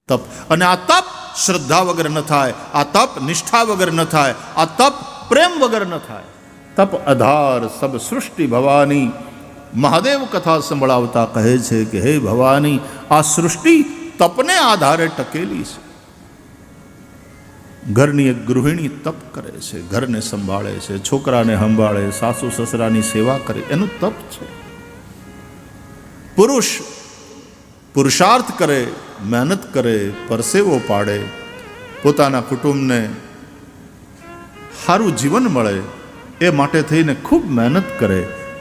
તપ. અને આ તપ શ્રદ્ધા વગર ન થાય, આ તપ નિષ્ઠા વગર ન થાય, આ તપ પ્રેમ વગર ન થાય. તપ આધાર સબ સૃષ્ટિ ભવાની. મહાદેવ કથા સંભળાવતા કહે છે કે હે ભવાની, આ સૃષ્ટિ તપને આધારે ટકેલી છે. ઘરની એક ગૃહિણી તપ કરે છે, ઘરને સંભાળે છે, છોકરાને સંભાળે, સાસુ સસરાની સેવા કરે, એનું તપ છે. પુરુષ પુરુષાર્થ કરે, મહેનત કરે, પરસેવો પાડે, પોતાના કુટુંબને સારું જીવન મળે એ માટે થઈને ખૂબ મહેનત કરે.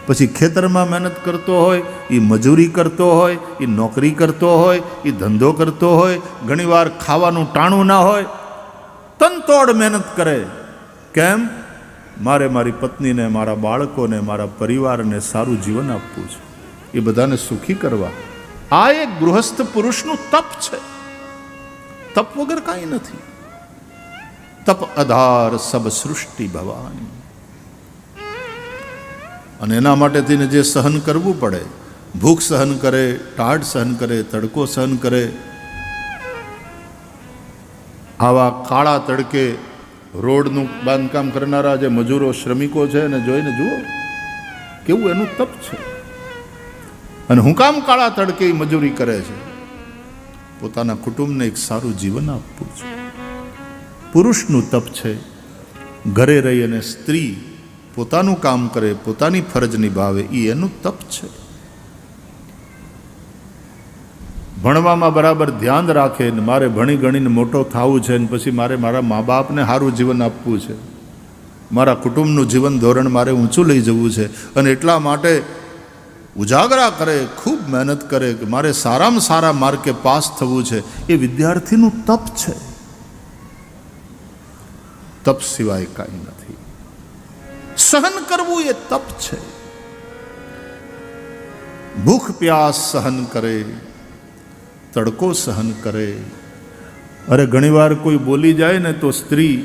પછી ખેતરમાં મહેનત કરતો હોય, એ મજૂરી કરતો હોય, એ નોકરી કરતો હોય, એ ધંધો કરતો હોય, ઘણીવાર ખાવાનું ટાણું ના હોય, તનતોડ મહેનત કરે. કેમ? મારે મારી પત્નીને, મારા બાળકોને, મારા પરિવારને સારું જીવન આપવું છે, એ બધાને સુખી કરવા. આ એક ગૃહસ્થ પુરુષનું તપ છે. તપ વગર કાંઈ નથી. તપ આધાર સબ સૃષ્ટિ ભવાની. અને એના માટે થઈને જે સહન કરવું પડે, ભૂખ સહન કરે, ટાઢ સહન કરે, તડકો સહન કરે, આવા કાળા તડકે રોડનું બાંધકામ કરનારા જે મજૂરો, શ્રમિકો છે એને જોઈને જુઓ કેવું એનું તપ છે. અને હું કામ કાળા તડકે મજૂરી કરે છે? પોતાના કુટુંબને એક સારું જીવન આપવું છે. પુરુષનું તપ છે ઘરે રહી અને સ્ત્રી પોતાનું કામ કરે, પોતાની ફરજ નિભાવે, એ એનું તપ છે. ભણવામાં બરાબર ધ્યાન રાખે ને મારે ભણી ગણીને મોટો થવું છે ને પછી મારે મારા મા બાપને સારું જીવન આપવું છે, મારા કુટુંબનું જીવન ધોરણ મારે ઊંચું લઈ જવું છે, અને એટલા માટે ઉજાગરા કરે, ખૂબ મહેનત કરે કે મારે સારામાં સારા માર્કે પાસ થવું છે. એ વિદ્યાર્થીનું તપ છે. તપ સિવાય કાંઈ નથી. સહન કરવું એ તપ છે. ભૂખ પ્યાસ સહન કરે, તડકો સહન કરે. અરે ઘણીવાર કોઈ બોલી જાય ને તો સ્ત્રી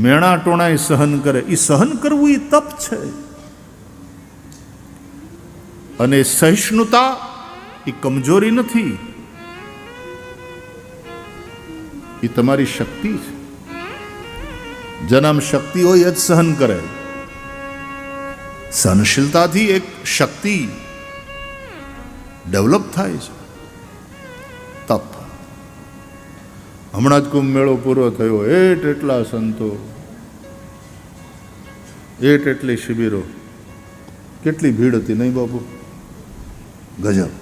મેણા ટોણાએ સહન કરે. એ સહન કરવું એ તપ છે. અને સહિષ્ણુતા એ કમજોરી નથી, એ તમારી શક્તિ છે. જન્મ શક્તિ હોય એ જ સહન કરે. સહનશીલતાથી એક શક્તિ ડેવલપ થાય છે. તપ. હમણાં જ કુંભ મેળો પૂરો થયો, એટલા સંતો, એટલી શિબિરો, કેટલી ભીડ હતી નહીં બાપુ? ગજબ.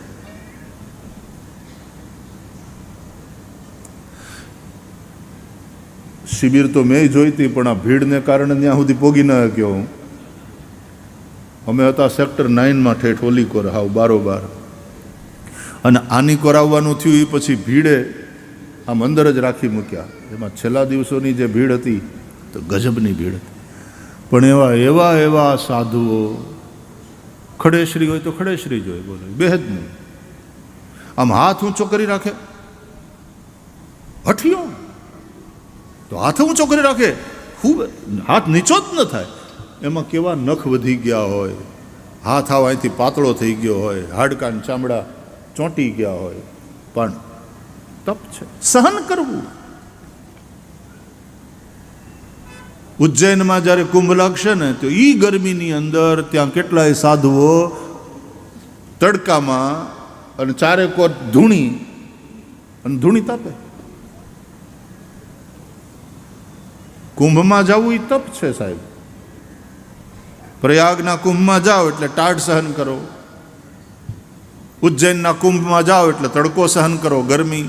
શિબિર તો મેં જોઈતી, પણ આ ભીડને કારણે ત્યાં સુધી પોગી ન શક્યો હું. અમે હતા સેક્ટર 9માં, ઠેઠ ઓલી કોર, હાવ બારોબાર. અને આની કોરાવવાનું થયું એ પછી ભીડે આમ અંદર જ રાખી મૂક્યા. એમાં છેલ્લા દિવસોની જે ભીડ હતી તો ગજબની ભીડ હતી. પણ એવા સાધુઓ, ખડેશ્રી હોય તો ખડેશ્રી જ હોય, બોલો બેહદ નહીં. આમ હાથ ઊંચો કરી રાખે, હઠિયો તો હાથ ઊંચો કરી રાખે, ખૂબ હાથ નીચો જ ન થાય. એમાં કેવા નખ વધી ગયા હોય, હાથ આવ અહીંથી પાતળો થઈ ગયો હોય, હાડકાન ચામડા ચોંટી ગયા હોય, પણ તપ છે. સહન કરવું. ઉજ્જૈનમાં જ્યારે કુંભ લાગશે ને તો એ ગરમીની અંદર ત્યાં કેટલાય સાધુઓ તડકામાં અને ચારે કોર ધૂણી તાપે. કુંભમાં જવું એ તપ છે સાહેબ. પ્રયાગના કુંભમાં જાઓ એટલે ટાઢ સહન કરો, ઉજ્જૈનના કુંભમાં જાઓ એટલે તડકો સહન કરો, ગરમી.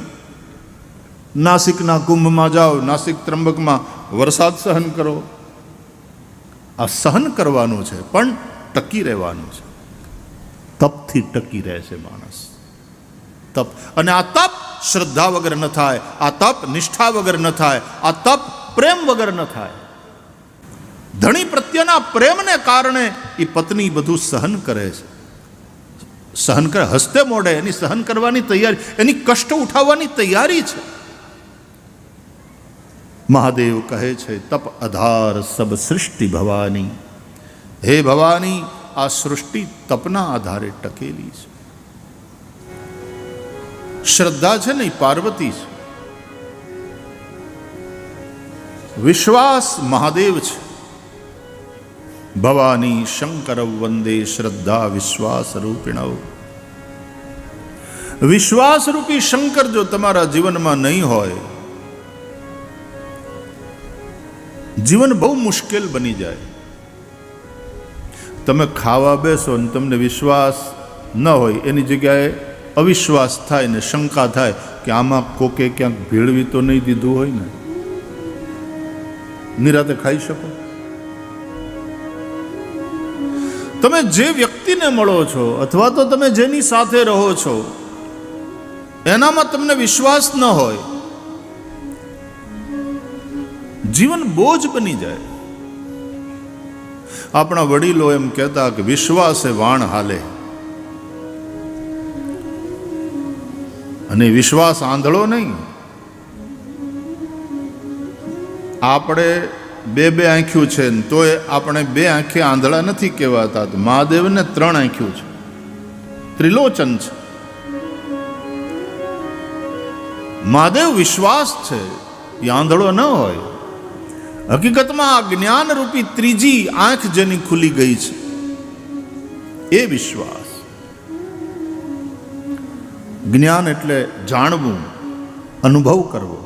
નાસિકના કુંભમાં જાઓ, નાસિક ત્રંબકમાં વરસાદ સહન કરો. આ સહન કરવાનું છે, પણ ટકી રહેવાનું છે. તપથી ટકી રહે છે માણસ. તપ. અને આ તપ શ્રદ્ધા વગર ન થાય, આ તપ નિષ્ઠા વગર ન થાય, આ તપ પ્રેમ વગર ન થાય. ધણી પ્રત્યેના પ્રેમને કારણે એ પત્ની બધું સહન કરે છે. સહન કરે, હસતે મોઢે એની સહન કરવાની તૈયારી, એની કષ્ટ ઉઠાવવાની તૈયારી છે. મહાદેવ કહે છે તપ આધાર સબ સૃષ્ટિ ભવાની. હે ભવાની, આ સૃષ્ટિ તપના આધારે ટકેલી છે. શ્રદ્ધા છે ને એ પાર્વતી છે, વિશ્વાસ મહાદેવ છે. ભવાની શંકર વંદે શ્રદ્ધા વિશ્વાસ રૂપિણવ. વિશ્વાસરૂપી શંકર જો તમારા જીવનમાં નહીં હોય, જીવન બહુ મુશ્કેલ બની જાય. તમે ખાવા બેસો ને તમને વિશ્વાસ ન હોય, એની જગ્યાએ અવિશ્વાસ થાય ને શંકા થાય કે આમાં કોકે ક્યાંક ભેળવી તો નહીં દીધું હોય ને, નિરાતે ખાઈ શકો. તમે જે વ્યક્તિને મળો છો અથવા તો તમે જેની સાથે રહો છો એનામાં તમને વિશ્વાસ ન હોય, જીવન બોજ બની જાય. આપણા વડીલો એમ કહેતા કે વિશ્વાસે વાણ હાલે, અને વિશ્વાસ આંધળો નહીં. આપણે બે આંખ્યું છે ને તોય આપણે બે આંખે આંધળા નથી કહેવાતા. મહાદેવને 3 આંખ્યું છે, ત્રિલોચન છે. મહાદેવ વિશ્વાસ છે, એ આંધળો ન હોય. હકીકતમાં આ જ્ઞાન રૂપી ત્રીજી આંખ જેની ખુલી ગઈ છે એ વિશ્વાસ. જ્ઞાન એટલે જાણવું, અનુભવ કરવો.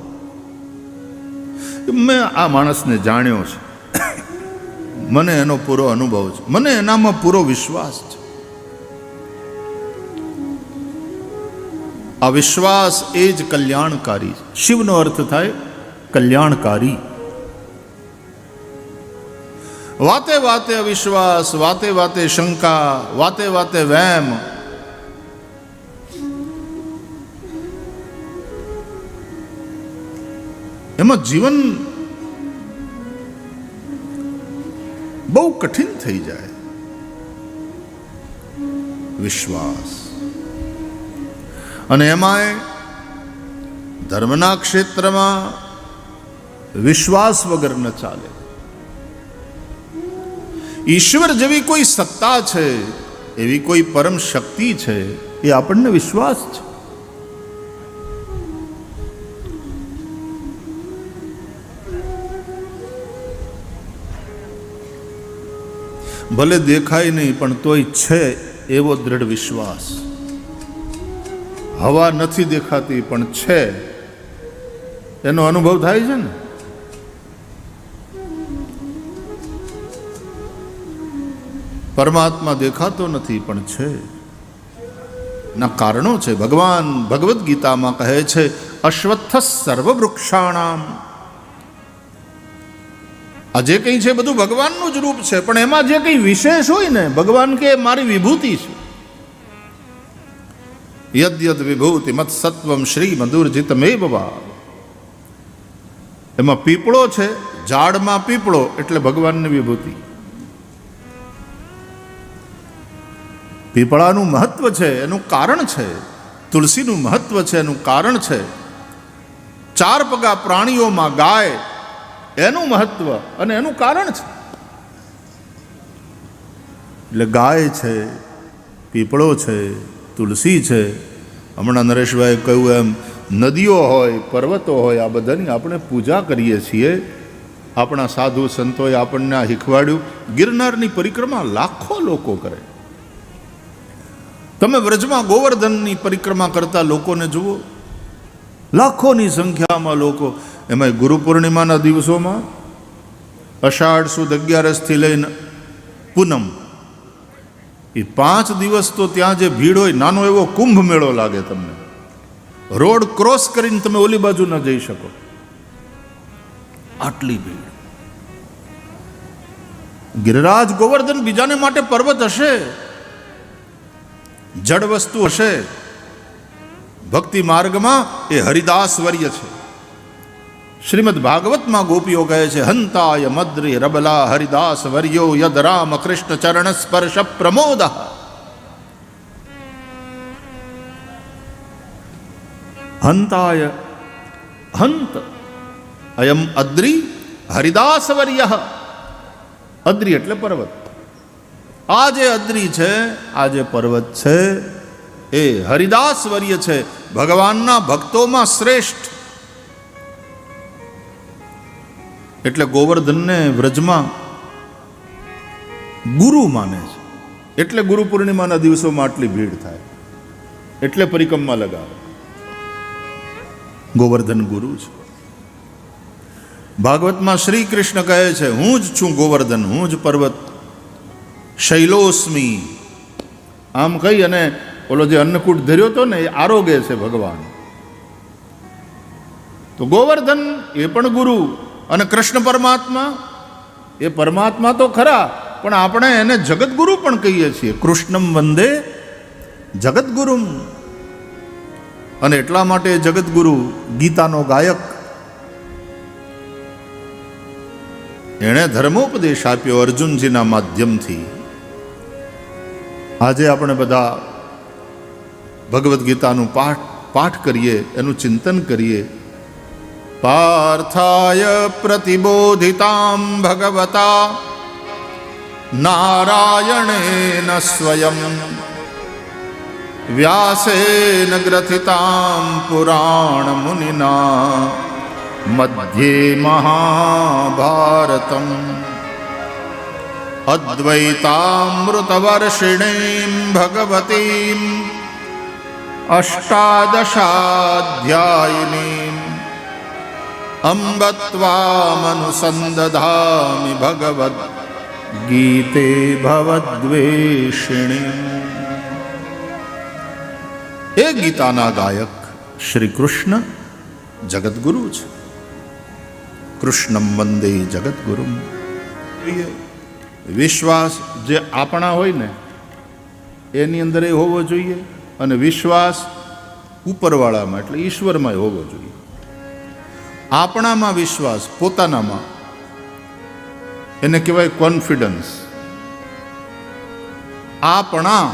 મેં આ માણસને જાણ્યો છે, મને એનો પૂરો અનુભવ છે, મને એનામાં પૂરો વિશ્વાસ છે. આ વિશ્વાસ એ જ કલ્યાણકારી. શિવનો અર્થ થાય કલ્યાણકારી. વાતે વાતે અવિશ્વાસ, વાતે વાતે શંકા, વાતે વાતે વહેમ, એમાં જીવન બહુ કઠિન થઈ જાય. વિશ્વાસ, અને એમાંય ધર્મના ક્ષેત્રમાં વિશ્વાસ વગર ન ચાલે. ઈશ્વર જેવી કોઈ સત્તા છે, એવી કોઈ પરમ શક્તિ છે, એ આપણને વિશ્વાસ છે. ભલે દેખાય નહીં પણ તોય છે એવો દ્રઢ વિશ્વાસ. હવા નથી દેખાતી પણ છે એનો અનુભવ થાય છે ને. પરમાત્મા દેખાતો નથી પણ છે, ના કારણો છે. ભગવાન ભગવદ્ ગીતામાં કહે છે અશ્વત્થ સર્વવૃક્ષાણામ. આ જે કંઈ છે બધું ભગવાનનું જ રૂપ છે, પણ એમાં જે કંઈ વિશેષ હોય ને, ભગવાન કે મારી વિભૂતિ છે. યદ્યદ વિભૂતિ મત સત્વમ શ્રી મધુરજિતમેવ ભાવ. એમાં પીપળો છે, ઝાડમાં પીપળો એટલે ભગવાનની વિભૂતિ. પીપળાનું મહત્વ છે, એનું કારણ છે. તુલસીનું મહત્વ છે, એનું કારણ છે. 4 પગા પ્રાણીઓમાં ગાય, એનું મહત્વ અને એનું કારણ છે. એટલે ગાય છે, પીપળો છે, તુલસી છે. હમણાં નરેશભાઈ કહ્યું એમ નદીઓ હોય, પર્વતો હોય, આ બધાની આપણે પૂજા કરીએ છીએ. આપણા સાધુ સંતોએ આપણને આ શીખવાડ્યું. ગિરનારની પરિક્રમા લાખો લોકો કરે. તમે વ્રજમાં ગોવર્ધનની પરિક્રમા કરતા લોકોને જુઓ, લાખોની સંખ્યામાં લોકો. એમાં ગુરુ પૂર્ણિમાના દિવસોમાં અષાઢ સુદ 11થી લઈને પૂનમ, એ 5 દિવસ તો ત્યાં જે ભીડ હોય, નાનો એવો કુંભ મેળો લાગે. તમને રોડ ક્રોસ કરીને તમે ઓલી બાજુ ન જઈ શકો, આટલી ભીડ. ગિરિરાજ ગોવર્ધન બીજાને માટે પર્વત હશે, જડ વસ્તુ હશે. ભક્તિ માર્ગમાં એ હરિદાસ વર્ય છે. શ્રીમદ ભાગવતમાં ગોપીઓ કહે છે હંતાય મદ્રી રબલા હરિદાસ વર્યો યદ રામ કૃષ્ણ ચરણ સ્પર્શ પ્રમોદ. હંતાય, હંત અયમ અદ્રી હરિદાસ વર્ય. અદ્રી એટલે પર્વત. આ જે અદ્રી છે, આ જે પર્વત છે, એ હરિદાસ વર્ય છે, ભગવાનના ભક્તોમાં શ્રેષ્ઠ. એટલે ગોવર્ધનને વ્રજમાં ગુરુ માને છે. એટલે ગુરુ પૂર્ણિમાના દિવસોમાં આટલી ભીડ થાય, એટલે પરિક્રમા લગાવે. ગોવર્ધન ગુરુ છે. ભાગવતમાં શ્રી કૃષ્ણ કહે છે, હું જ છું ગોવર્ધન, હું જ પર્વત, શૈલોસ્મી. આમ કહી અને ઓલો જે અન્નકૂટ ધર્યો હતો ને એ આરોગે છે ભગવાન. તો ગોવર્ધન એ પણ ગુરુ, અને કૃષ્ણ પરમાત્મા એ પરમાત્મા તો ખરા, પણ આપણે એને જગતગુરુ પણ કહીએ છીએ. કૃષ્ણમ વંદે જગતગુરુમ. અને એટલા માટે જગતગુરુ ગીતાનો ગાયક, એણે ધર્મોપદેશ આપ્યો અર્જુનજીના માધ્યમથી. આજે આપણે બધા ભગવદ્ ગીતાનું પાઠ કરીએ, એનું ચિંતન કરીએ. પાર્થાય પ્રતિબોધિતામ ભગવતા નારાયણેન સ્વયં વ્યાસેન ગ્રથિતામ પુરાણ મુનિના મધ્યે મહાભારતમ અદ્વૈતામૃતવર્ષિણીમ ભગવતીમ અષ્ટાદશાધ્યાયિનીમ અંબ ત્વામનુસંદધામિ ભગવદ ગીતે ભવદ્વેષિણી. એ ગીતાના ગાયક શ્રી કૃષ્ણ જગતગુરુ છે. કૃષ્ણમ વંદે જગતગુરુમ. વિશ્વાસ જે આપણા હોય ને એની અંદર એ હોવો જોઈએ, અને વિશ્વાસ ઉપરવાળામાં એટલે ઈશ્વરમાં હોવો જોઈએ. આપણામાં વિશ્વાસ, પોતાનામાં, એને કહેવાય કોન્ફિડન્સ. આપણા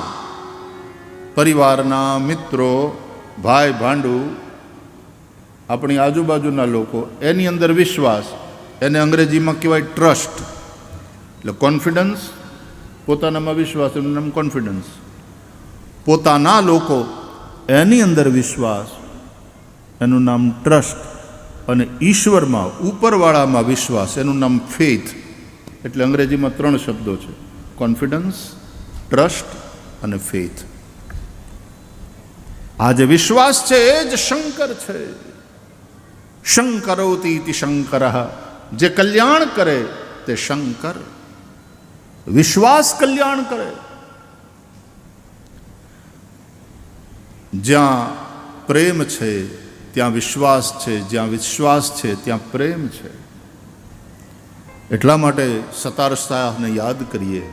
પરિવારના મિત્રો, ભાઈ ભાંડુ, આપણી આજુબાજુના લોકો, એની અંદર વિશ્વાસ, એને અંગ્રેજીમાં કહેવાય ટ્રસ્ટ. એટલે કોન્ફિડન્સ, પોતાનામાં વિશ્વાસ, એનું નામ કોન્ફિડન્સ. પોતાના લોકો, એની અંદર વિશ્વાસ, એનું નામ ટ્રસ્ટ. અને ઈશ્વરમાં, ઉપરવાળામાં વિશ્વાસ, એનું નામ ફેથ. એટલે અંગ્રેજીમાં 3 શબ્દો છે: કોન્ફિડન્સ, ટ્રસ્ટ અને ફેથ. આ જે વિશ્વાસ છે એ જ શંકર છે. શંકરોતિ ઇતિ શંકરઃ. જે કલ્યાણ કરે તે શંકર. વિશ્વાસ કલ્યાણ કરે. જ્યાં પ્રેમ છે ત્યાં વિશ્વાસ છે, જ્યાં વિશ્વાસ છે ત્યાં પ્રેમ છે. એટલા માટે સતાર શાહને યાદ કરીએ.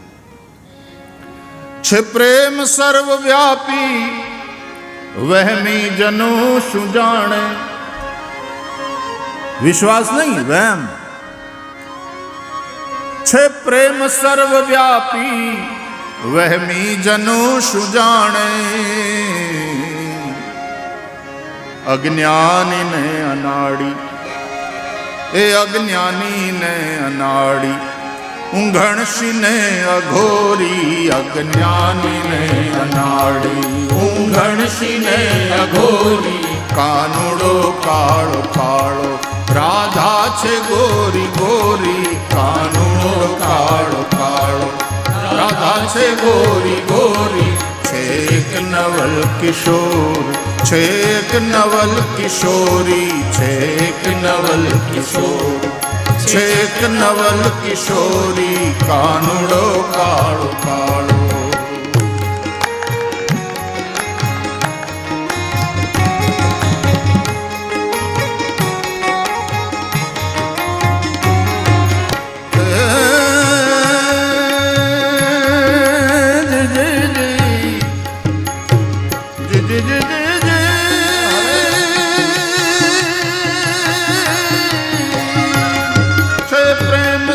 છે પ્રેમ સર્વવ્યાપી વહેમી જનો શું જાણે. વિશ્વાસ નહીં, વહેમ. છે પ્રેમ સર્વવ્યાપી વહેમી જનો શું જાણે. અજ્ઞાનીને અનાડી, એ અજ્ઞાનીને અનાડી. ઊંઘણશીને અઘોરી, અજ્ઞાનીને અનાડી. ઊંઘણશીને અઘોરી. કાનુડો કાળો કાળો, રાધા છે ગોરી ગોરી. કાનુડો કાળો કાળો, રાધા છે ગોરી ગોરી. છેક નવલ કિશોર, છેક નવલ કિશોરી. છેક નવલ કિશોર, છેક નવલ કિશોરી. કાનુડો કાળો કાળો.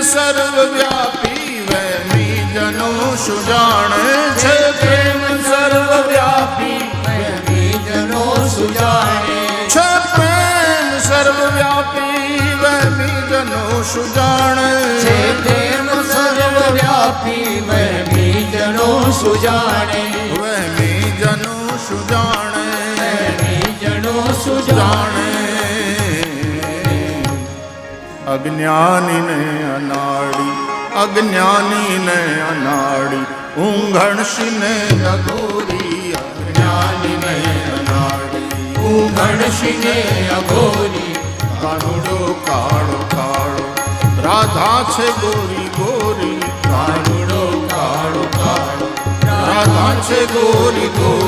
સર્વવ્યાપી વહેમી જનો શું જાણે. છે પ્રેમ સર્વવ્યાપી વહેમી જનો શું જાણે. છે પ્રેમ સર્વવ્યાપી વહેમી જનો શું જાણે. છે પ્રેમ સર્વવ્યાપી વહેમી જનો શું જાણે. વહેમી જનો શું જાણે જણો સુજાણે અજ્ઞાનીને અનાડી અજ્ઞાનીને અનાડી ઊંઘણશીને અઘોરી જ્ઞાનીને અનાડી ઉઘડશીને અઘોરી કાળો કાળો કાળો રાધા છે ગોરી ગોરી કાળુડો કાળો કાળો રાધા છે ગોરી ગોરી